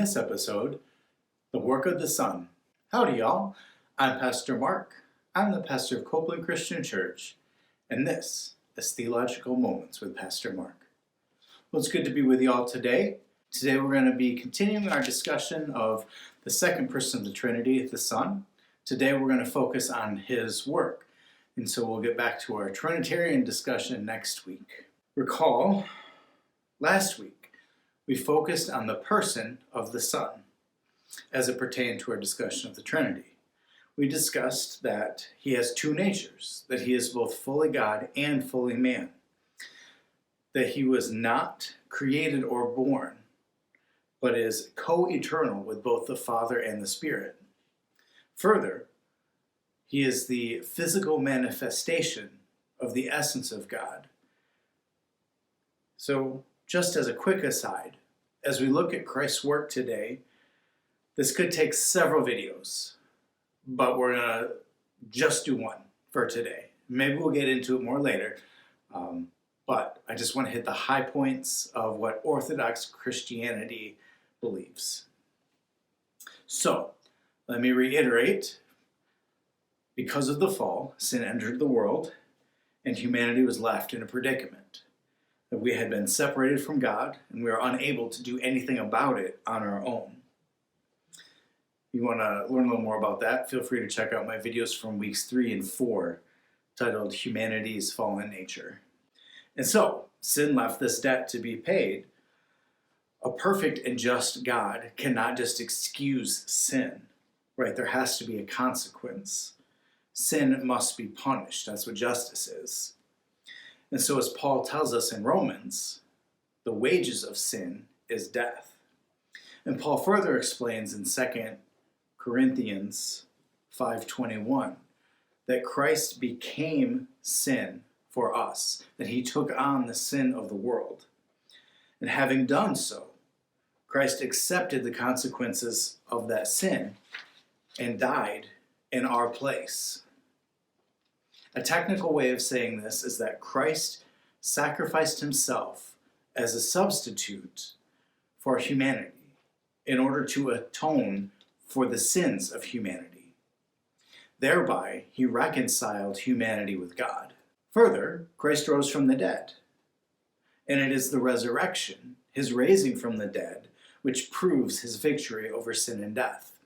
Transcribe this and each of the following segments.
this episode, The Work of the Son. Howdy y'all, I'm Pastor Mark. I'm the pastor of Copeland Christian Church, and this is Theological Moments with Pastor Mark. Well, it's good to be with y'all today. Today we're going to be continuing our discussion of the second person of the Trinity, the Son. Today we're going to focus on his work, and so we'll get back to our Trinitarian discussion next week. Recall, last week, we focused on the person of the Son as it pertained to our discussion of the Trinity. We discussed that he has two natures, that he is both fully God and fully man, that he was not created or born, but is co-eternal with both the Father and the Spirit. Further, he is the physical manifestation of the essence of God. So, just as a quick aside, as we look at Christ's work today, this could take several videos, but we're going to just do one for today. Maybe we'll get into it more later, but I just want to hit the high points of what Orthodox Christianity believes. So, let me reiterate, because of the fall, sin entered the world, and humanity was left in a predicament. That we had been separated from God, and we are unable to do anything about it on our own. If you want to learn a little more about that, feel free to check out my videos from weeks 3 and 4, titled Humanity's Fallen Nature. And so, sin left this debt to be paid. A perfect and just God cannot just excuse sin, right? There has to be a consequence. Sin must be punished. That's what justice is. And so as Paul tells us in Romans, the wages of sin is death. And Paul further explains in 2 Corinthians 5:21 that Christ became sin for us, that he took on the sin of the world. And having done so, Christ accepted the consequences of that sin and died in our place. A technical way of saying this is that Christ sacrificed himself as a substitute for humanity in order to atone for the sins of humanity. Thereby, he reconciled humanity with God. Further, Christ rose from the dead, and it is the resurrection, his raising from the dead, which proves his victory over sin and death.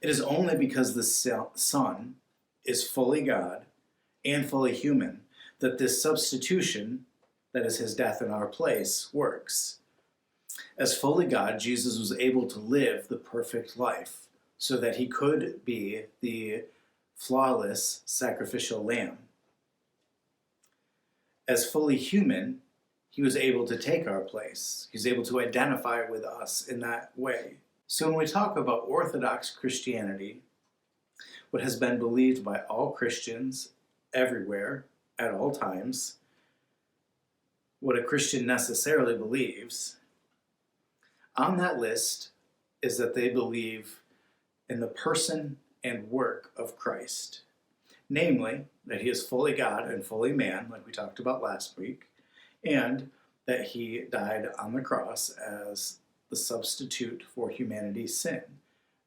It is only because the Son is fully God and fully human that this substitution, that is his death in our place, works. As fully God, Jesus was able to live the perfect life so that he could be the flawless sacrificial lamb. As fully human, he was able to take our place. He was able to identify with us in that way. So when we talk about Orthodox Christianity, what has been believed by all Christians everywhere at all times, what a Christian necessarily believes, on that list is that they believe in the person and work of Christ. Namely, that he is fully God and fully man, like we talked about last week, and that he died on the cross as the substitute for humanity's sin.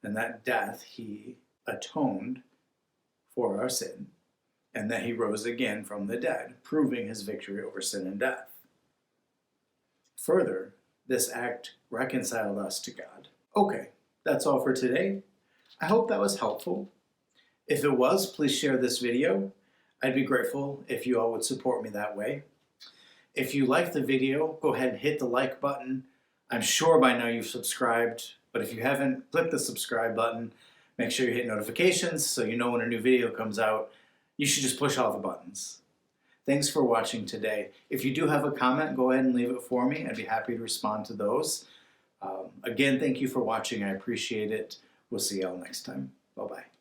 And that death he atoned for our sin, and that he rose again from the dead, proving his victory over sin and death. Further, this act reconciled us to God. Okay, that's all for today. I hope that was helpful. If it was, please share this video. I'd be grateful if you all would support me that way. If you liked the video, go ahead and hit the like button. I'm sure by now you've subscribed, but if you haven't, click the subscribe button. Make sure you hit notifications so you know when a new video comes out. You should just push all the buttons. Thanks for watching today. If you do have a comment, go ahead and leave it for me. I'd be happy to respond to those. Again, thank you for watching. I appreciate it. We'll see y'all next time. Bye-bye.